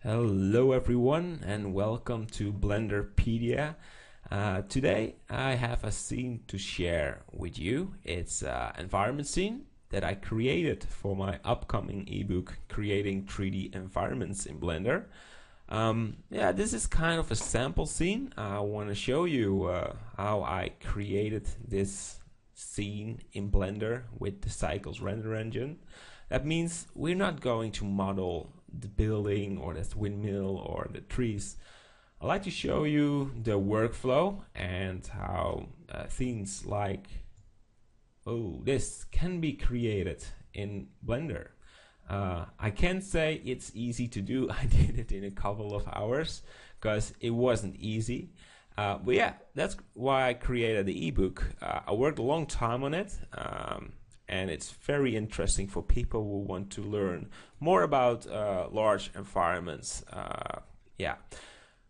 Hello everyone and welcome to Blenderpedia. Today I have a scene to share with you. It's an environment scene that I created for my upcoming ebook, Creating 3D Environments in Blender. This is kind of a sample scene. I want to show you how I created this scene in Blender with the Cycles render engine. That means we're not going to model the building or this windmill or the trees. I'd like to show you the workflow and how things like this can be created in Blender. I can't say it's easy to do. I did it in a couple of hours because it wasn't easy. But yeah, that's why I created the ebook. I worked a long time on it. And it's very interesting for people who want to learn more about large environments.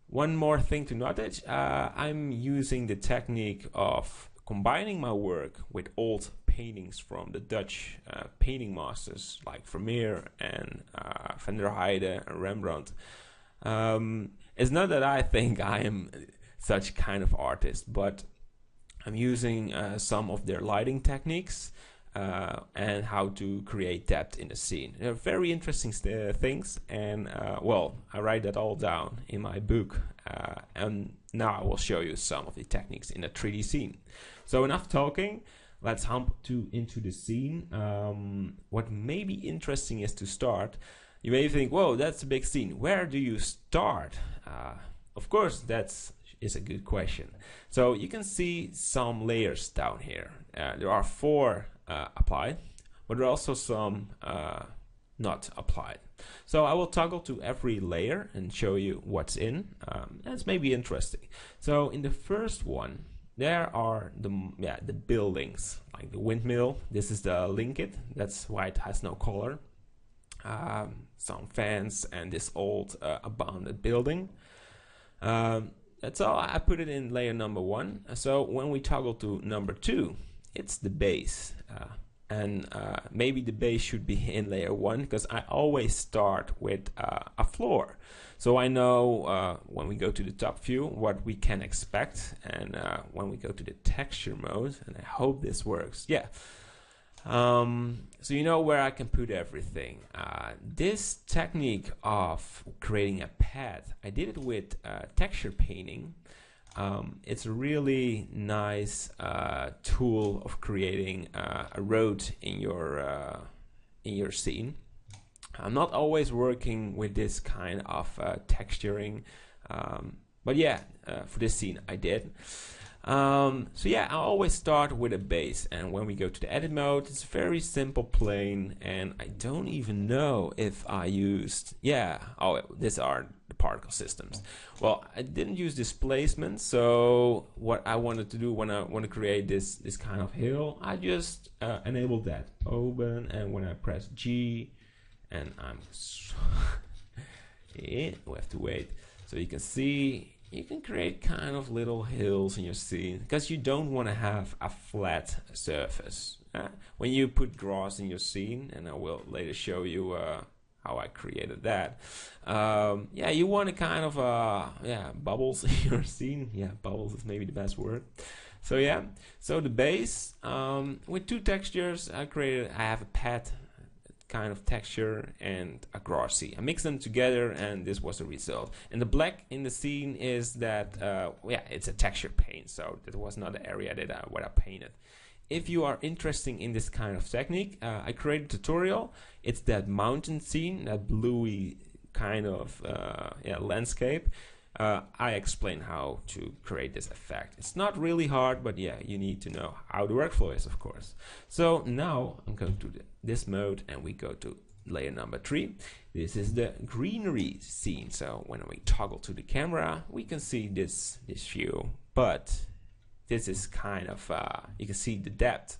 One more thing to notice, I'm using the technique of combining my work with old paintings from the Dutch painting masters like Vermeer and Van der Heijden and Rembrandt. It's not that I think I am such kind of artist, but I'm using some of their lighting techniques and how to create depth in the scene. They're very interesting things, and I write that all down in my book, and now I will show you some of the techniques in a 3D scene. So enough talking, let's jump into the scene. What may be interesting is to start. You may think, whoa, that's a big scene. Where do you start? Of course, that's a good question. So you can see some layers down here. There are 4 applied, but there are also some not applied. So I will toggle to every layer and show you what's in. That's maybe interesting. So in the first one, there are the buildings, like the windmill. This is the linkit. That's why it has no color. Some fans and this old abandoned building. That's all. I put it in layer number 1. So when we toggle to number 2, it's the base, and maybe the base should be in layer 1 because I always start with a floor, so I know when we go to the top view what we can expect, and when we go to the texture mode, and I hope this works. So you know where I can put everything. This technique of creating a path, I did it with texture painting. It's a really nice tool of creating a road in your scene. I'm not always working with this kind of texturing, but yeah, for this scene I did. I always start with a base, and when we go to the edit mode, it's very simple, plain, and I don't even know if I used, these are the particle systems. Well, I didn't use displacement, so what I wanted to do when I want to create this kind of hill, I just enabled that, open, and when I press G, and we have to wait, so you can see, you can create kind of little hills in your scene because you don't want to have a flat surface. When you put grass in your scene, and I will later show you how I created that. You want to kind of bubbles in your scene. Yeah, bubbles is maybe the best word. So the base with 2 textures I have a pad kind of texture and a grassy. I mixed them together, and this was the result. And the black in the scene is that it's a texture paint, so that was not the area that I painted. If you are interested in this kind of technique, I created a tutorial. It's that mountain scene, that bluey kind of landscape. I explain how to create this effect. It's not really hard, but yeah, you need to know how the workflow is, of course. So now I'm going to this mode, and we go to layer number 3. This is the greenery scene. So when we toggle to the camera, we can see this view, but this is kind of you can see the depth.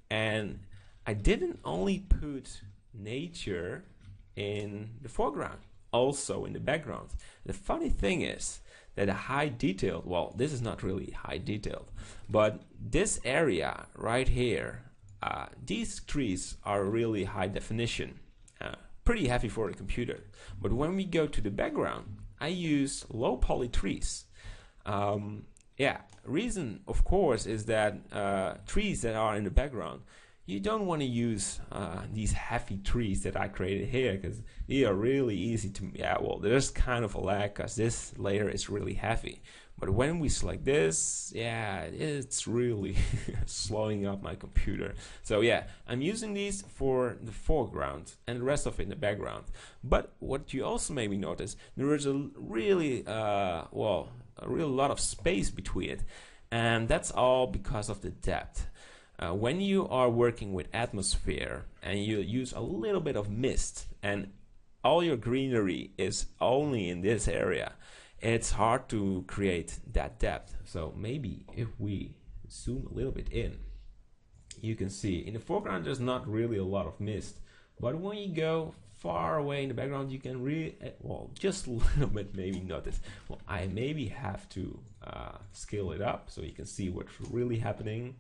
And I didn't only put nature in the foreground, also in the background. The funny thing is that a high detailed, well, this is not really high detailed, but this area right here, these trees are really high definition. pretty heavy for the computer. But when we go to the background, I use low poly trees. Yeah, reason of course is that trees that are in the background, you don't want to use these heavy trees that I created here, because they are really easy to, yeah, well, there's kind of a lag because this layer is really heavy. But when we select this, yeah, it's really slowing up my computer. So yeah, I'm using these for the foreground and the rest of it in the background. But what you also maybe notice, there is a really, well, a real lot of space between it. And that's all because of the depth. When you are working with atmosphere and you use a little bit of mist and all your greenery is only in this area, it's hard to create that depth. So maybe if we zoom a little bit in, you can see in the foreground there's not really a lot of mist, but when you go far away in the background, you can really, well, just a little bit maybe notice. Well, I maybe have to scale it up so you can see what's really happening.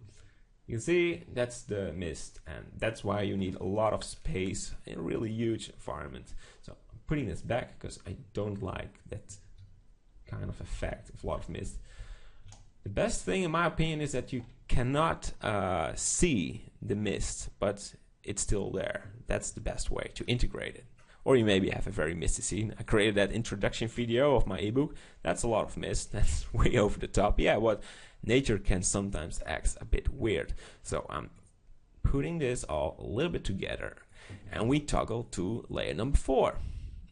You can see that's the mist, and that's why you need a lot of space in a really huge environment. So I'm putting this back because I don't like that kind of effect of a lot of mist. The best thing in my opinion is that you cannot see the mist, but it's still there. That's the best way to integrate it. Or you maybe have a very misty scene. I created that introduction video of my ebook. That's a lot of mist. That's way over the top. Yeah, what nature can sometimes act a bit weird. So I'm putting this all a little bit together, and we toggle to layer number 4.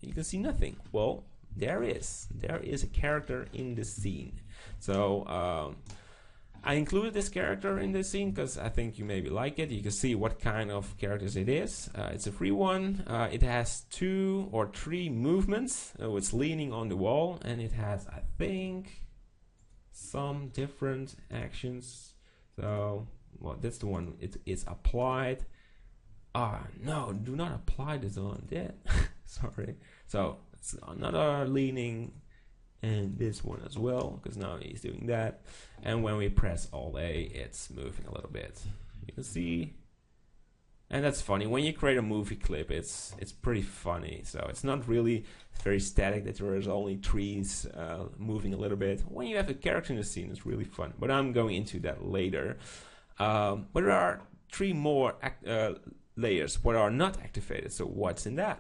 You can see nothing. Well, there is a character in the scene. So I included this character in this scene because I think you maybe like it. You can see what kind of characters it is. It's a free one. It has 2 or 3 movements. It's leaning on the wall, and it has, I think, some different actions. So, well, that's the one. It's applied. No, do not apply this on that. Sorry. So it's another leaning, and this one as well, because now he's doing that. And when we press Alt A, it's moving a little bit. You can see, and that's funny. When you create a movie clip, it's pretty funny. So it's not really very static that there is only trees moving a little bit. When you have a character in the scene, it's really fun. But I'm going into that later. But there are 3 more layers what are not activated. So what's in that?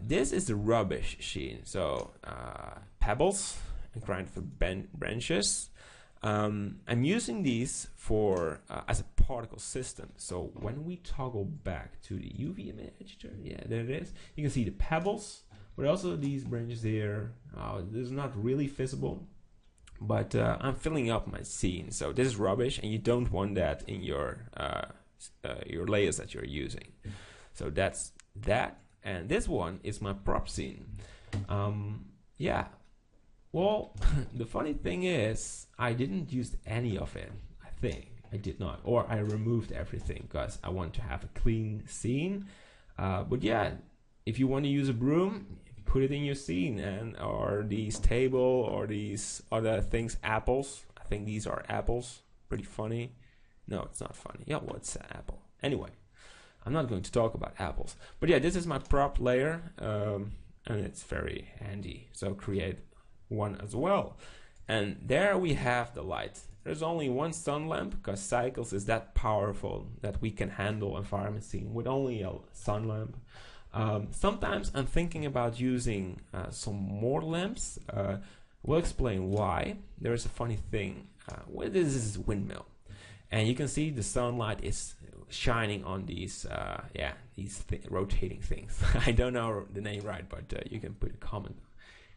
This is the rubbish scene. So pebbles and grind for branches. I'm using these for as a particle system. So when we toggle back to the UV image editor, yeah, there it is. You can see the pebbles, but also these branches here. This is not really visible, but I'm filling up my scene. So this is rubbish, and you don't want that in your layers that you're using. So that's that. And this one is my prop scene. Yeah. Well, the funny thing is, I didn't use any of it. I think I did not, or I removed everything because I want to have a clean scene. But yeah, if you want to use a broom, put it in your scene, and or these table or these other things, apples. I think these are apples. Pretty funny. No, it's not funny. Yeah, well, it's an apple. Anyway, I'm not going to talk about apples. But yeah, this is my prop layer, and it's very handy. So create one as well. And there we have the light. There's only one sun lamp because Cycles is that powerful that we can handle environment scene with only a sun lamp. Sometimes I'm thinking about using some more lamps. We'll explain why. There is a funny thing. This is windmill, and you can see the sunlight is shining on these rotating things. I don't know the name right, but you can put a comment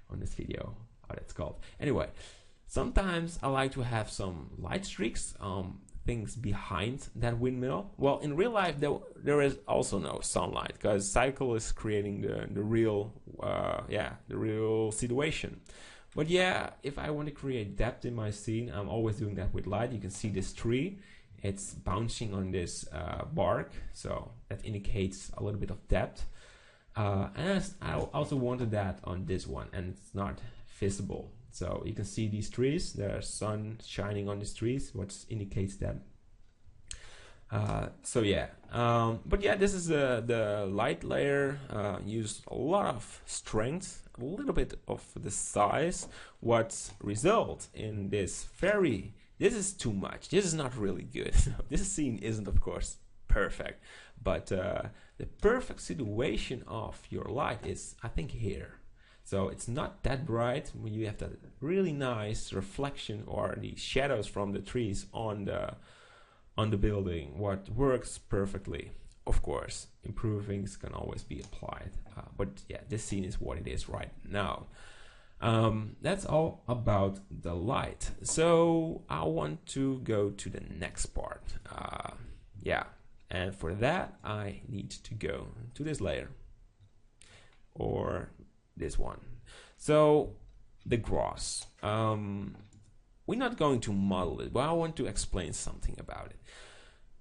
on this video how that's called. Anyway, sometimes I like to have some light streaks, things behind that windmill. Well, in real life there is also no sunlight because Cycle is creating the real situation. But yeah, if I want to create depth in my scene, I'm always doing that with light. You can see this tree. It's bouncing on this bark, so that indicates a little bit of depth. And I also wanted that on this one, and it's not visible. So you can see these trees, there's sun shining on these trees, which indicates that. So yeah, but yeah, this is the light layer. Used a lot of strength, a little bit of the size. What result in this this is too much. This is not really good. This scene isn't, of course, perfect, but the perfect situation of your light is, I think, here. So it's not that bright when you have that really nice reflection or the shadows from the trees on the building. What works perfectly. Of course, improvings can always be applied, but yeah, this scene is what it is right now. That's all about the light. So I want to go to the next part. Yeah, and for that I need to go to this layer or this one. So the grass. We're not going to model it, but I want to explain something about it.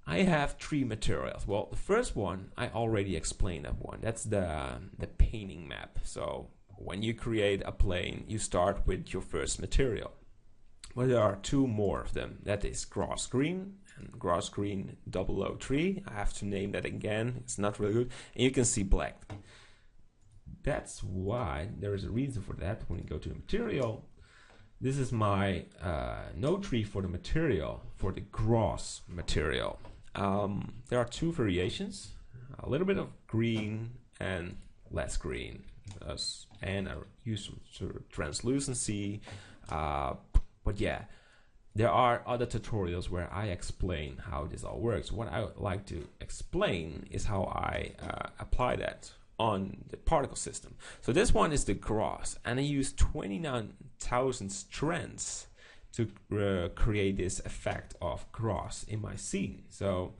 I have three materials. Well, the first one I already explained that one. That's the painting map. So when you create a plane, you start with your first material. Well, there are two more of them. That is grass green and grass green 003. I have to name that again. It's not really good. And you can see black. That's why there is a reason for that. When you go to the material, this is my node tree for the material, for the grass material. There are two variations, a little bit of green and less green. And I use sort of translucency. But yeah, there are other tutorials where I explain how this all works. What I would like to explain is how I apply that on the particle system. So this one is the grass, and I use 29,000 strands to create this effect of grass in my scene. So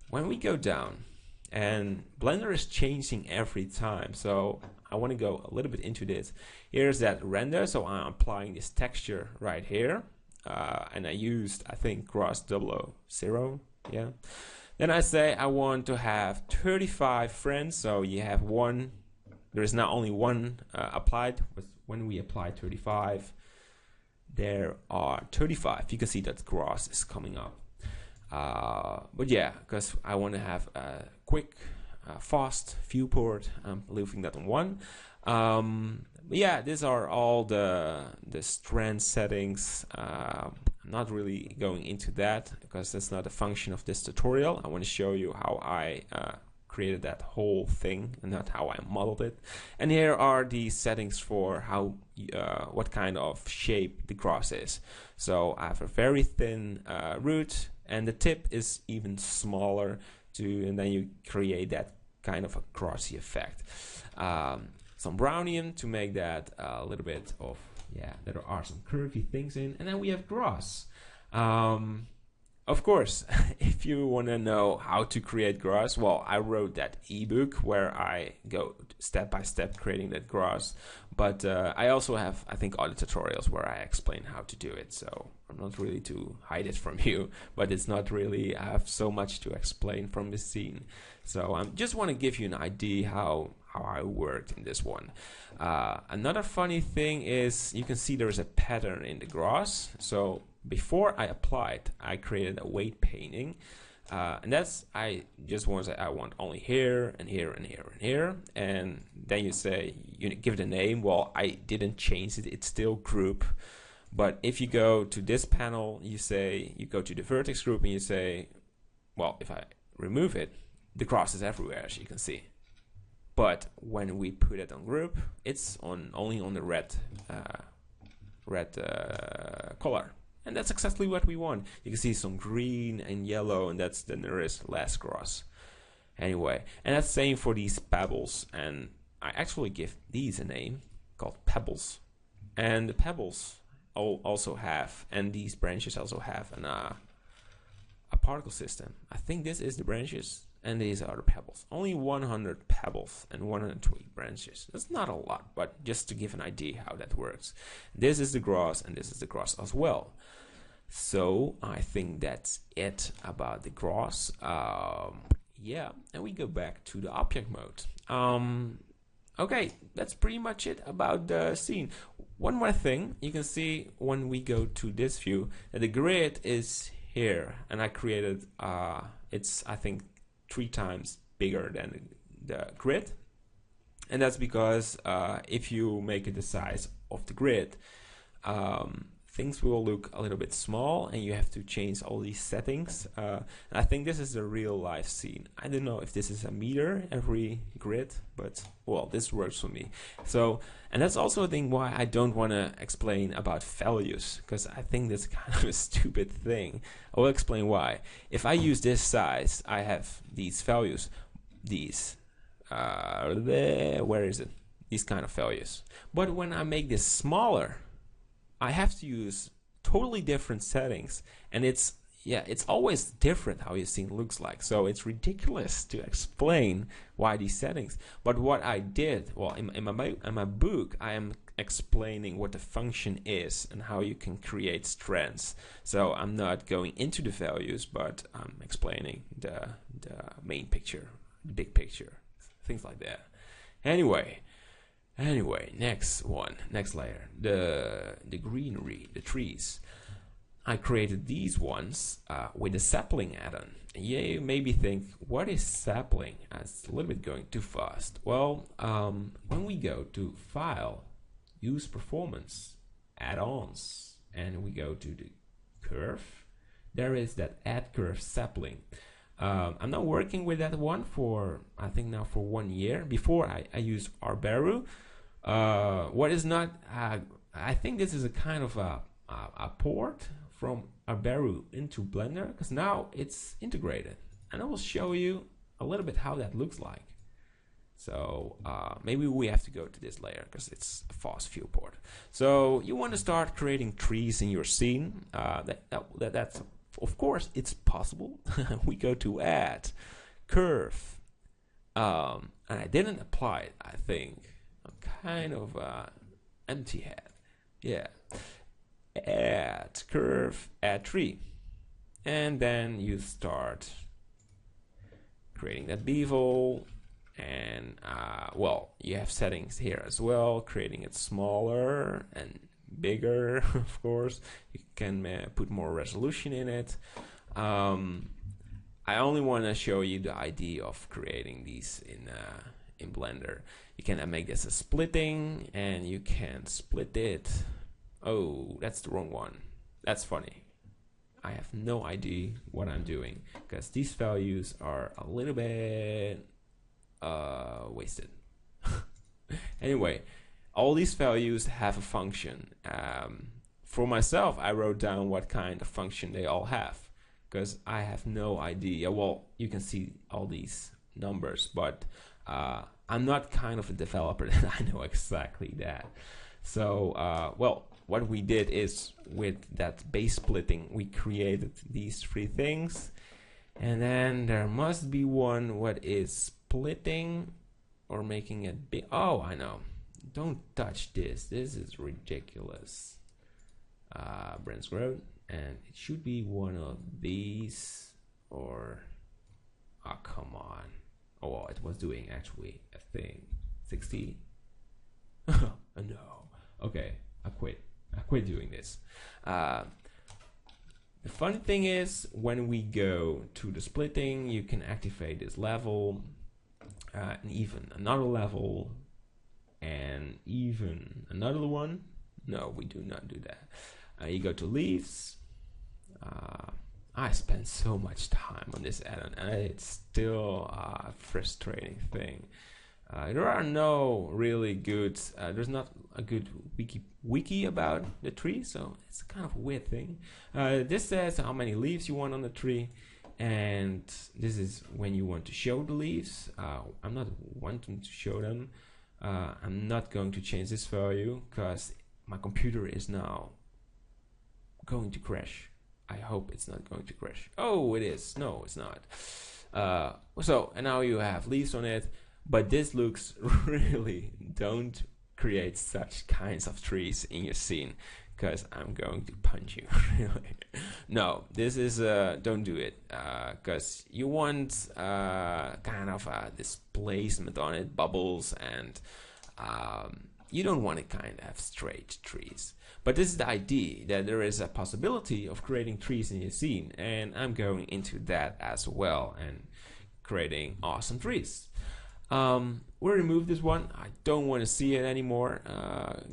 when we go down, and Blender is changing every time, so I want to go a little bit into this. Here's that render, so I'm applying this texture right here, and I used, I think, grass 000, yeah. Then I say I want to have 35 friends, so you have one. There is not only one applied, but when we apply 35, there are 35. You can see that grass is coming up. But yeah, because I want to have a quick, fast viewport, I'm leaving that on 1. But yeah, these are all the strand settings. I'm not really going into that because that's not a function of this tutorial. I want to show you how I created that whole thing and not how I modeled it. And here are the settings for how what kind of shape the grass is. So I have a very thin root, and the tip is even smaller and then you create that kind of a grassy effect. Some brownium to make that a little bit of, yeah, there are some curvy things in, and then we have grass. Of course, if you want to know how to create grass, well, I wrote that ebook where I go step by step creating that grass. But I also have, I think, other tutorials where I explain how to do it. So I'm not really to hide it from you, but it's not really, I have so much to explain from this scene. So I just want to give you an idea how I worked in this one. Another funny thing is you can see there's a pattern in the grass. So before I applied, I created a weight painting. And that's, I just want to say I want only here and here and here and here. And then you say, you give it a name. Well, I didn't change it. It's still group. But if you go to this panel, you say, you go to the vertex group and you say, well, if I remove it, the grass is everywhere, as you can see. But when we put it on group, it's only on the red color. And that's exactly what we want. You can see some green and yellow, and then there is less grass. Anyway, and that's same for these pebbles. And I actually give these a name called pebbles. And the pebbles also have, and these branches also have a particle system. I think this is the branches, and these are the pebbles. Only 100 pebbles and 120 branches. That's not a lot, but just to give an idea how that works. This is the grass, and this is the grass as well. So I think that's it about the grass. Yeah, and we go back to the object mode. Okay, that's pretty much it about the scene. One more thing, you can see when we go to this view that the grid is here, and I created, it's I think 3 times bigger than the grid, and that's because if you make it the size of the grid, things will look a little bit small, and you have to change all these settings. And I think this is a real life scene. I don't know if this is a meter every grid, but well, this works for me. So, and that's also a thing why I don't want to explain about values, because I think that's kind of a stupid thing. I will explain why. If I use this size, I have these values, these, where is it? These kind of values. But when I make this smaller, I have to use totally different settings, and it's always different how your scene looks like. So it's ridiculous to explain why these settings. But what I did, well, in my book, I am explaining what the function is and how you can create strands. So I'm not going into the values, but I'm explaining the main picture, the big picture, things like that. Anyway, next layer, the greenery, the trees. I created these ones with a sapling add-on. You maybe think, what is sapling? It's a little bit going too fast. Well, when we go to File, Use Performance, Add-ons, and we go to the curve, there is that Add Curve Sapling. I'm not working with that one for, I think now for 1 year. Before I used Arberu. What is not, I think this is a kind of a port from Arberu into Blender, because now it's integrated. And I will show you a little bit how that looks like. So maybe we have to go to this layer because it's a fast viewport. So you want to start creating trees in your scene. That's, of course, it's possible. We go to Add, Curve, and I didn't apply it, I think. I'm kind of empty head. Yeah. Add curve, add tree. And then you start creating that bevel. And, well, you have settings here as well, creating it smaller and bigger, of course. You can put more resolution in it. I only want to show you the idea of creating these in Blender. You can make this a splitting, and you can split it. Oh, that's the wrong one. That's funny. I have no idea what I'm doing because these values are a little bit wasted. Anyway, all these values have a function. For myself, I wrote down what kind of function they all have because I have no idea. Well, you can see all these numbers, but I'm not kind of a developer that I know exactly that. So, well, what we did is with that base splitting, we created these 3 things. And then there must be one what is splitting or making it big. Oh, I know. Don't touch this. This is ridiculous. Brand's growth. And it should be one of these or... Oh, come on. Oh, well, it was doing actually a thing. 60. No. Okay, I quit doing this. The funny thing is, when we go to the splitting, you can activate this level, and even another level, and even another one. No, we do not do that. You go to leaves. I spent so much time on this add-on, and it's still a frustrating thing. There are no really good, there's not a good wiki about the tree, so it's a kind of weird thing. This says how many leaves you want on the tree, and this is when you want to show the leaves. I'm not wanting to show them. I'm not going to change this value because my computer is now going to crash. I hope it's not going to crash. Oh, it is. No, it's not. So, and now you have leaves on it. But this looks really, don't create such kinds of trees in your scene because I'm going to punch you. Really. No, this is, don't do it because you want kind of a displacement on it, bubbles, and you don't want to kind of have straight trees. But this is the idea, that there is a possibility of creating trees in your scene, and I'm going into that as well and creating awesome trees. We'll remove this one. I don't want to see it anymore.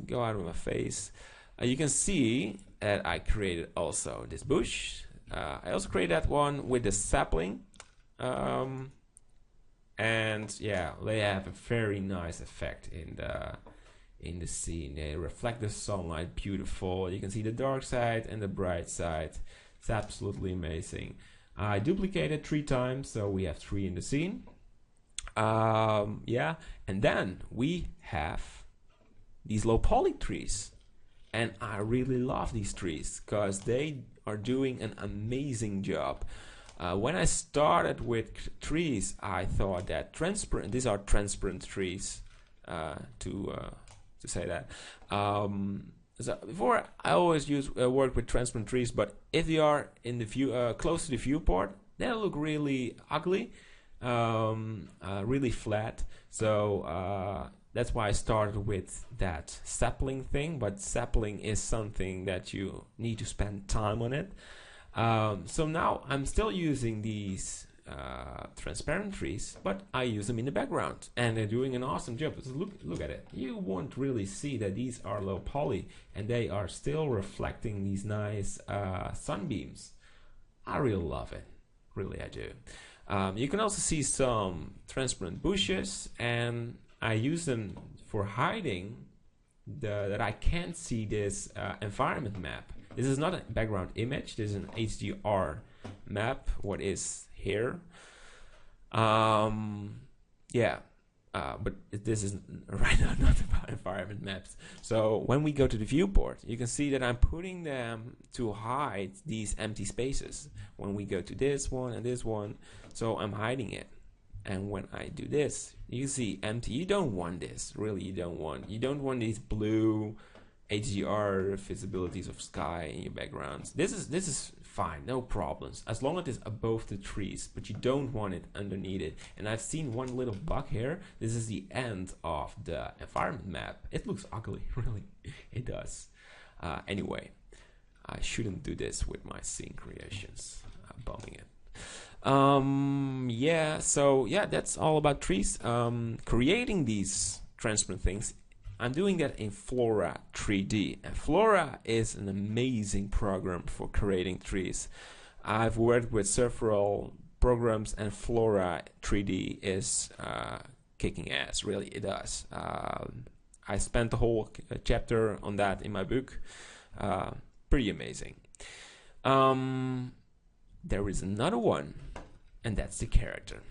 Go out of my face. You can see that I created also this bush. I also created that one with the sapling. And yeah, they have a very nice effect in the scene. They reflect the sunlight beautiful. You can see the dark side and the bright side. It's absolutely amazing. I duplicated 3 times, so we have 3 in the scene. Yeah, and then we have these low poly trees, and I really love these trees because they are doing an amazing job. When I started with trees, I thought that these are transparent trees, to say that. So before, I always work with transparent trees, but if they are in the view close to the viewport, they look really ugly, really flat. So that's why I started with that sapling thing. But sapling is something that you need to spend time on it. So now I'm still using these transparent trees, but I use them in the background, and they're doing an awesome job. So look at it. You won't really see that these are low poly, and they are still reflecting these nice sunbeams. I really love it. Really, I do. You can also see some transparent bushes, and I use them for hiding that I can't see this environment map. This is not a background image. This is an Hdr map. What is here? Yeah, but this is right now not about environment maps. So when we go to the viewport, you can see that I'm putting them to hide these empty spaces. When we go to this one and this one, so I'm hiding it. And when I do this, you see empty. You don't want this, really. You don't want these blue HDR visibilities of sky in your backgrounds. This is fine, no problems, as long as it's above the trees, but you don't want it underneath it. And I've seen one little bug here. This is the end of the environment map. It looks ugly, really. It does. Anyway, I shouldn't do this with my scene creations. I'm bumming it. Yeah, so yeah, that's all about trees. Creating these transparent things, I'm doing that in Flora 3D, and Flora is an amazing program for creating trees. I've worked with several programs, and Flora 3D is kicking ass, really, it does. I spent the whole chapter on that in my book. Pretty amazing. There is another one, and that's the character.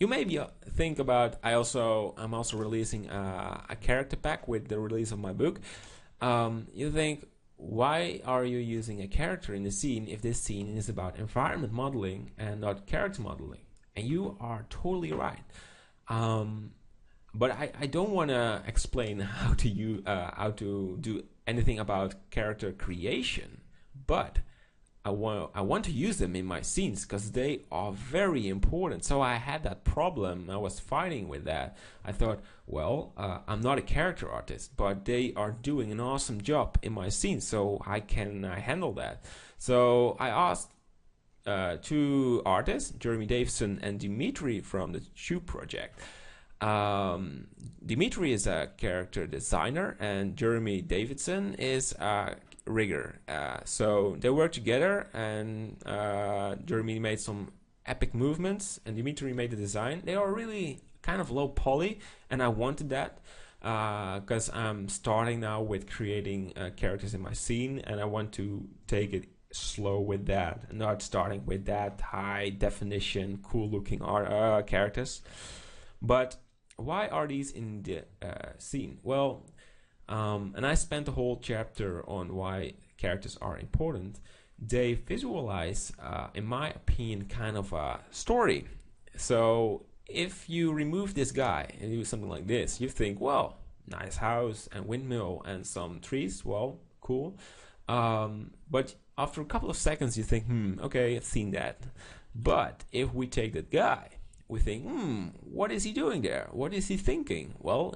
You maybe think about, I'm also releasing a character pack with the release of my book. You think, why are you using a character in the scene if this scene is about environment modeling and not character modeling? And you are totally right. But I don't want to explain how to do anything about character creation, but I want to use them in my scenes because they are very important. So I had that problem. I was fighting with that. I thought, well, I'm not a character artist, but they are doing an awesome job in my scenes, so I can handle that. So I asked 2 artists, Jeremy Davidson and Dimitri from the Tube Project. Dimitri is a character designer, and Jeremy Davidson is a rigger. So they work together, and Jeremy made some epic movements, and Dimitri made the design. They are really kind of low poly, and I wanted that because I'm starting now with creating characters in my scene, and I want to take it slow with that, not starting with that high definition, cool looking characters. But why are these in the scene? Well, and I spent the whole chapter on why characters are important. They visualize, in my opinion, kind of a story. So if you remove this guy and do something like this, you think, well, nice house and windmill and some trees, well, cool. But after a couple of seconds, you think, okay, I've seen that. But if we take that guy, we think, what is he doing there? What is he thinking? Well,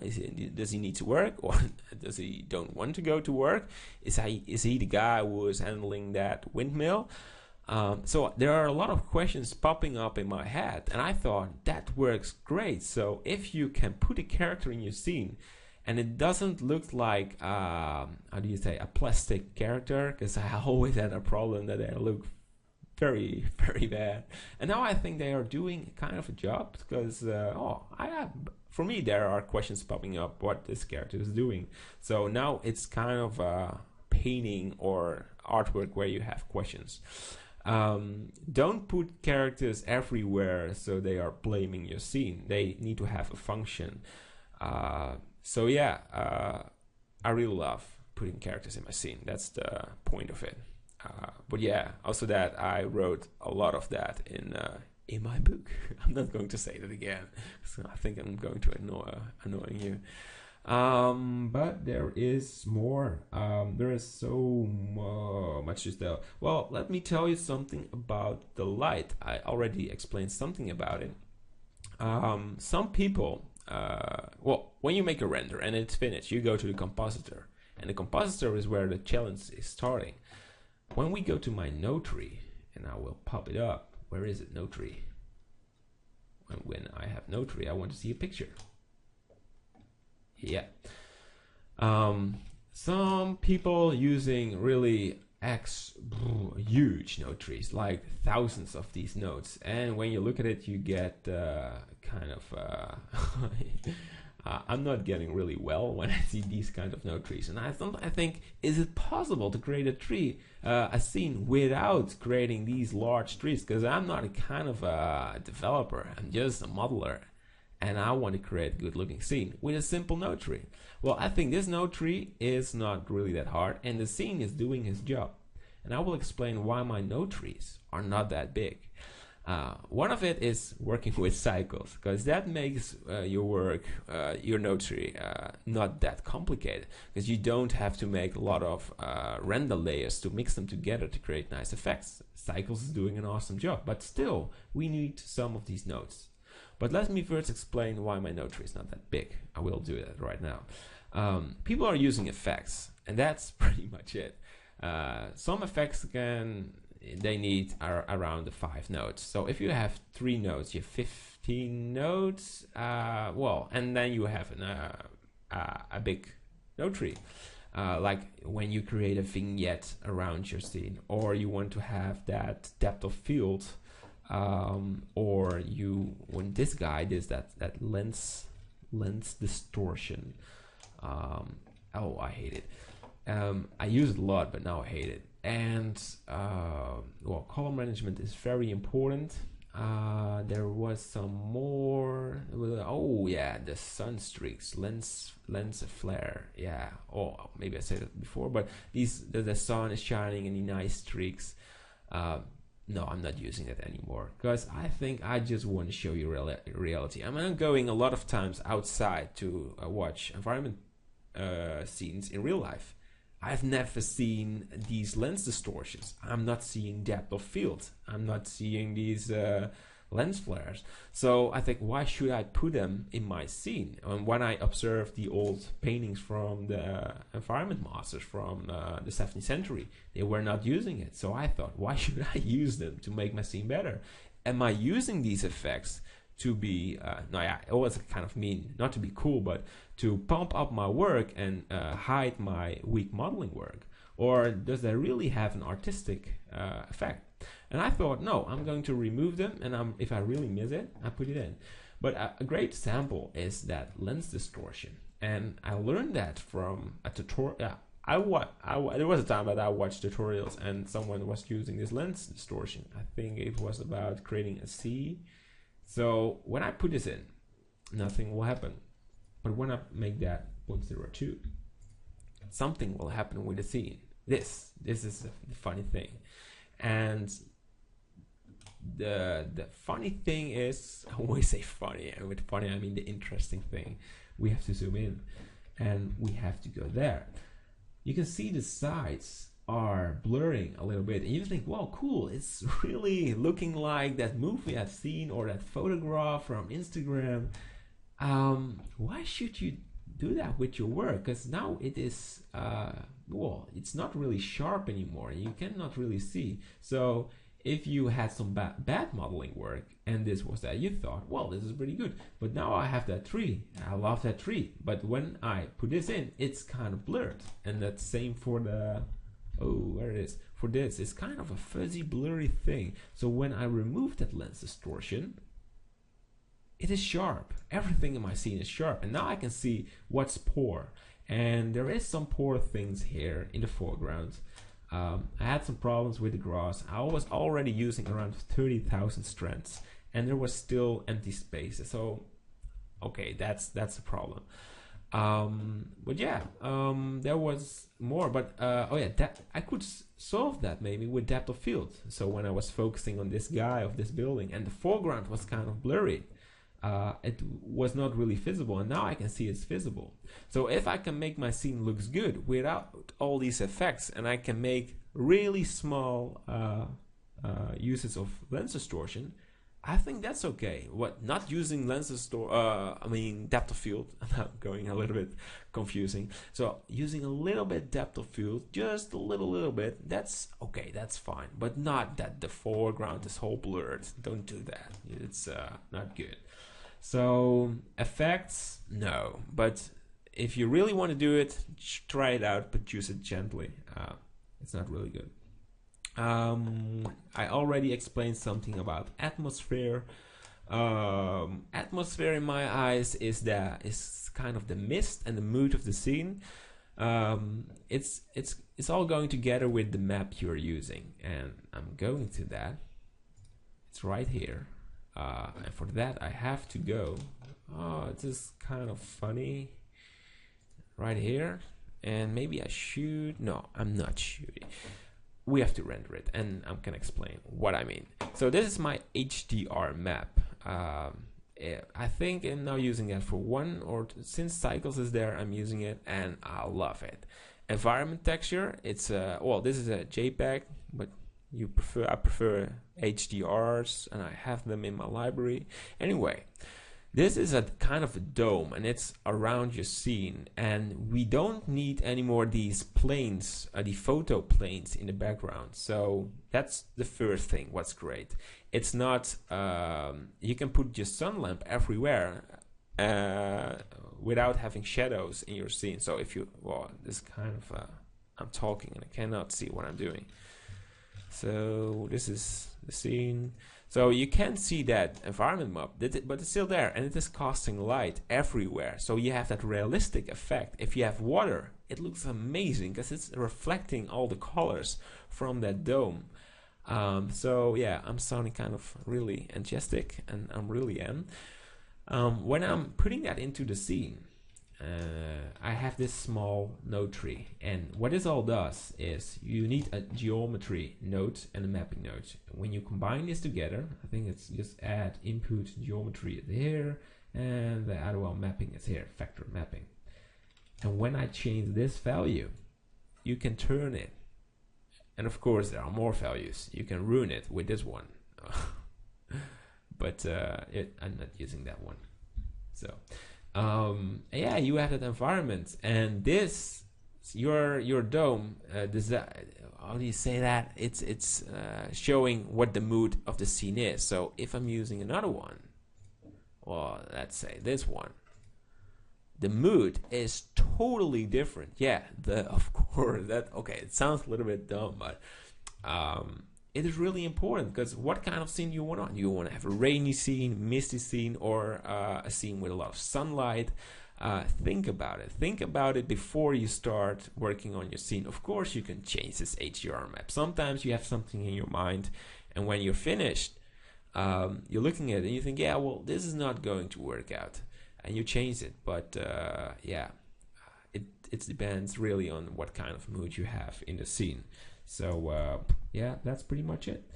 does he need to work, or does he don't want to go to work? Is he the guy who is handling that windmill? So there are a lot of questions popping up in my head, and I thought that works great. So if you can put a character in your scene, and it doesn't look like how do you say, a plastic character, because I always had a problem that they look very, very bad. And now I think they are doing kind of a job, because for me there are questions popping up what this character is doing. So now it's kind of a painting or artwork where you have questions. Don't put characters everywhere so they are blaming your scene. They need to have a function. So yeah, I really love putting characters in my scene. That's the point of it. But yeah, also that I wrote a lot of that in my book. I'm not going to say that again, so I think I'm going to annoying you. But there is more. There is so much to tell. Well, let me tell you something about the light. I already explained something about it. Some people, when you make a render and it's finished, you go to the compositor, and the compositor is where the challenge is starting. When we go to my node tree, and I will pop it up. Where is it, node tree? When I have node tree, I want to see a picture. Yeah. Some people using really huge node trees, like thousands of these nodes, and when you look at it, you get kind of I'm not getting really well when I see these kind of node trees, and I think, is it possible to create a tree, a scene, without creating these large trees? Because I'm not a kind of a developer, I'm just a modeler, and I want to create a good looking scene with a simple node tree. Well, I think this node tree is not really that hard, and the scene is doing its job. And I will explain why my node trees are not that big. One of it is working with cycles, because that makes your work, your node tree, not that complicated, because you don't have to make a lot of render layers to mix them together to create nice effects. Cycles is doing an awesome job, but still, we need some of these nodes. But let me first explain why my node tree is not that big. I will do that right now. People are using effects, and that's pretty much it. Some effects they need are around the 5 nodes. So if you have 3 nodes, you have 15 nodes. And then you have a big node tree. Like when you create a vignette around your scene, or you want to have that depth of field, or you want this guy, that lens distortion. I hate it. I use it a lot, but now I hate it. And color management is very important. There was some more. The sun streaks, lens flare. Yeah. Oh, maybe I said it before, but the sun is shining in the nice streaks. No, I'm not using that anymore, because I think I just want to show you reality. I'm going a lot of times outside to watch environment scenes in real life. I've never seen these lens distortions. I'm not seeing depth of field. I'm not seeing these lens flares. So I think, why should I put them in my scene? And when I observed the old paintings from the environment masters from the 17th century, they were not using it. So I thought, why should I use them to make my scene better? Am I using these effects to be, it was kind of mean, not to be cool, but to pump up my work and hide my weak modeling work? Or does that really have an artistic effect? And I thought, no, I'm going to remove them, and if I really miss it, I put it in. But a great sample is that lens distortion. And I learned that from a tutorial. There was a time that I watched tutorials and someone was using this lens distortion. I think it was about creating a sea. So when I put this in, nothing will happen. But when I make that 0.02, something will happen with the scene. This is the funny thing. And the funny thing is, I always say funny, and with funny I mean the interesting thing. We have to zoom in, and we have to go there. You can see the sides are blurring a little bit, and you think, wow, cool, it's really looking like that movie I've seen or that photograph from Instagram. Why should you do that with your work? Because now it is well, it's not really sharp anymore. You cannot really see. So if you had some bad modeling work and this was that, you thought, well, this is pretty good, but now I have that tree, I love that tree, but when I put this in, it's kind of blurred. And that's same for the, oh, where it is, for this, it's kind of a fuzzy, blurry thing. So when I remove that lens distortion, it is sharp. Everything in my scene is sharp, and now I can see what's poor. And there is some poor things here in the foreground. I had some problems with the grass. I was already using around 30,000 strands, and there was still empty spaces. So, okay, that's a problem. But yeah, there was more. But oh yeah, that I could solve that maybe with depth of field. So when I was focusing on this guy of this building, and the foreground was kind of blurry, it was not really visible, and now I can see it's visible. So if I can make my scene looks good without all these effects, and I can make really small uses of lens distortion, I think that's okay. Not using lens depth of field. I'm going a little bit confusing. So using a little bit depth of field, just a little bit, that's okay, that's fine. But not that the foreground is whole blurred. Don't do that. It's not good. So effects, no. But if you really want to do it, try it out, but use it gently. It's not really good. I already explained something about atmosphere. Atmosphere in my eyes is kind of the mist and the mood of the scene. It's all going together with the map you're using, and I'm going to that. It's right here. And for that I have to go, it is kind of funny right here, and maybe I should, no, I'm not shooting. We have to render it, and I'm gonna explain what I mean. So this is my Hdr map. I think I'm now using it for since Cycles is there, I'm using it, and I love it. Environment texture, it's well, this is a JPEG, but I prefer HDRs, and I have them in my library. Anyway, this is a kind of a dome, and it's around your scene, and we don't need anymore these planes, the photo planes in the background. So that's the first thing. What's great, it's not you can put your sun lamp everywhere without having shadows in your scene. So if you, well, this kind of I'm talking and I cannot see what I'm doing. So this is the scene. So you can see that environment map, but it's still there, and it is casting light everywhere. So you have that realistic effect. If you have water, it looks amazing because it's reflecting all the colors from that dome. So yeah, I'm sounding kind of really enthusiastic, and I really am. When I'm putting that into the scene, I have this small node tree, and what this all does is you need a geometry node and a mapping node. When you combine this together, I think it's just add input geometry is here, and the other one mapping is here, vector mapping. And when I change this value, you can turn it, and of course there are more values. You can ruin it with this one, but I'm not using that one. So yeah, you have that environment, and this your dome. How do you say that? It's showing what the mood of the scene is. So if I'm using another one, well, let's say this one, the mood is totally different. Yeah, of course that. Okay, it sounds a little bit dumb, but it is really important, because what kind of scene you want? You want to have a rainy scene, misty scene, or a scene with a lot of sunlight. Think about it. Think about it before you start working on your scene. Of course, you can change this Hdr map. Sometimes you have something in your mind, and when you're finished, you're looking at it and you think, yeah, well, this is not going to work out, and you change it. But yeah, it depends really on what kind of mood you have in the scene. So yeah, that's pretty much it.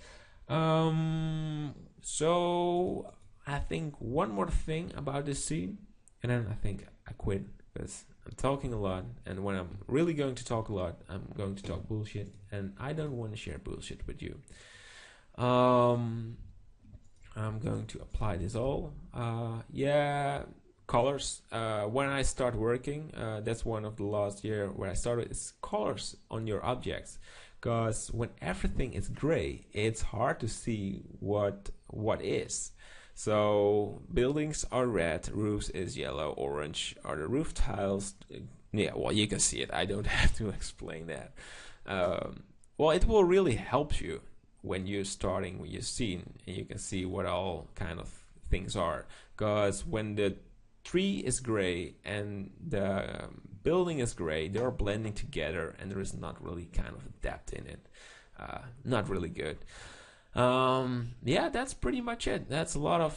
So I think one more thing about this scene, and then I think I quit, because I'm talking a lot, and when I'm really going to talk a lot, I'm going to talk bullshit, and I don't want to share bullshit with you. I'm going to apply this all. Yeah, colors. When I start working, that's one of the last year where I started, is colors on your objects. Because when everything is gray, it's hard to see what is. So buildings are red, roofs is yellow, orange are the roof tiles. Yeah, well, you can see it. I don't have to explain that. Well, it will really help you when you're starting with your scene, and you can see what all kind of things are. Because when the tree is gray and the building is gray, they're blending together, and there is not really kind of depth in it. Not really good. Yeah, that's pretty much it. That's a lot of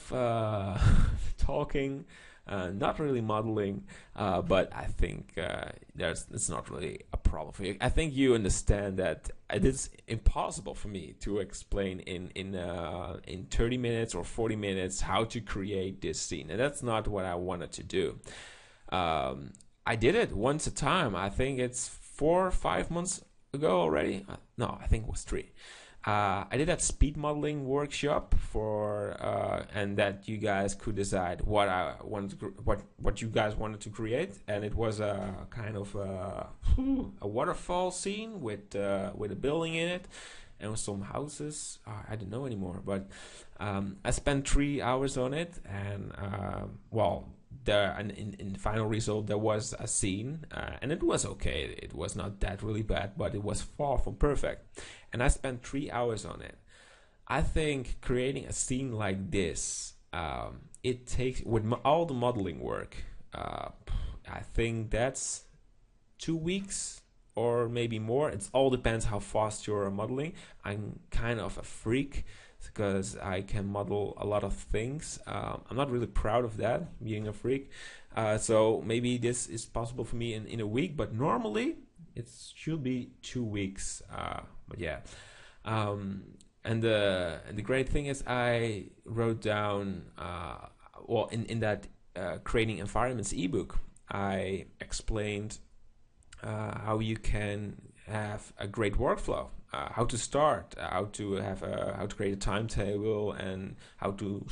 talking, not really modeling, but I think it's not really a problem for you. I think you understand that it is impossible for me to explain in 30 minutes or 40 minutes how to create this scene, and that's not what I wanted to do. I did it once a time. I think it's 4 or 5 months ago already. No, I think it was 3. I did that speed modeling workshop for, and that you guys could decide what I wanted to, what you guys wanted to create, and it was a kind of a waterfall scene with a building in it, and with some houses. I don't know anymore, but I spent 3 hours on it, and well. In the final result, there was a scene, and it was okay. It was not that really bad, but it was far from perfect. And I spent 3 hours on it. I think creating a scene like this, it takes, with all the modeling work, I think that's 2 weeks or maybe more. It all depends how fast you're modeling. I'm kind of a freak, because I can model a lot of things. I'm not really proud of that, being a freak. So maybe this is possible for me in a week, but normally it should be 2 weeks. But yeah. And the great thing is I wrote down, well, in that Creating Environments ebook, I explained how you can have a great workflow. How to start, how to create a timetable, and how to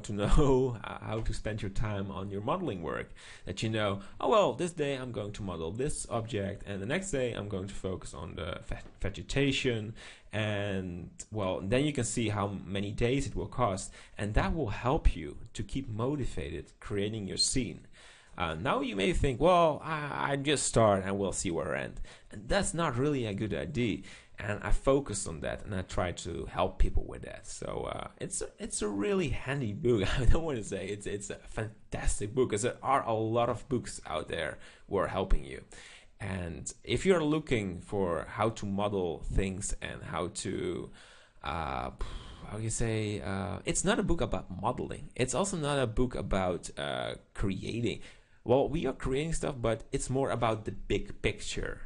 know how to spend your time on your modeling work. That you know, oh well, this day I'm going to model this object, and the next day I'm going to focus on the vegetation, and well, then you can see how many days it will cost, and that will help you to keep motivated creating your scene. Now you may think, well, I just start and we'll see where I end. And that's not really a good idea. And I focus on that, and I try to help people with that. So it's a really handy book. I don't want to say it's a fantastic book, because there are a lot of books out there who are helping you. And if you're looking for how to model things and how to how you say, it's not a book about modeling. It's also not a book about creating. Well, we are creating stuff, but it's more about the big picture.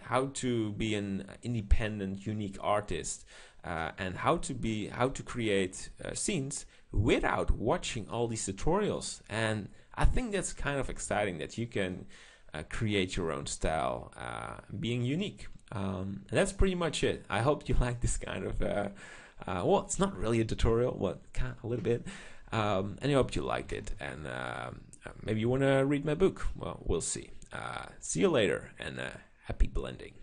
How to be an independent, unique artist, and how to create scenes without watching all these tutorials. And I think that's kind of exciting, that you can create your own style, being unique. And that's pretty much it. I hope you like this kind of well, it's not really a tutorial, but kind of a little bit. And I hope you liked it, and maybe you want to read my book. Well, we'll see. See you later, and happy blending.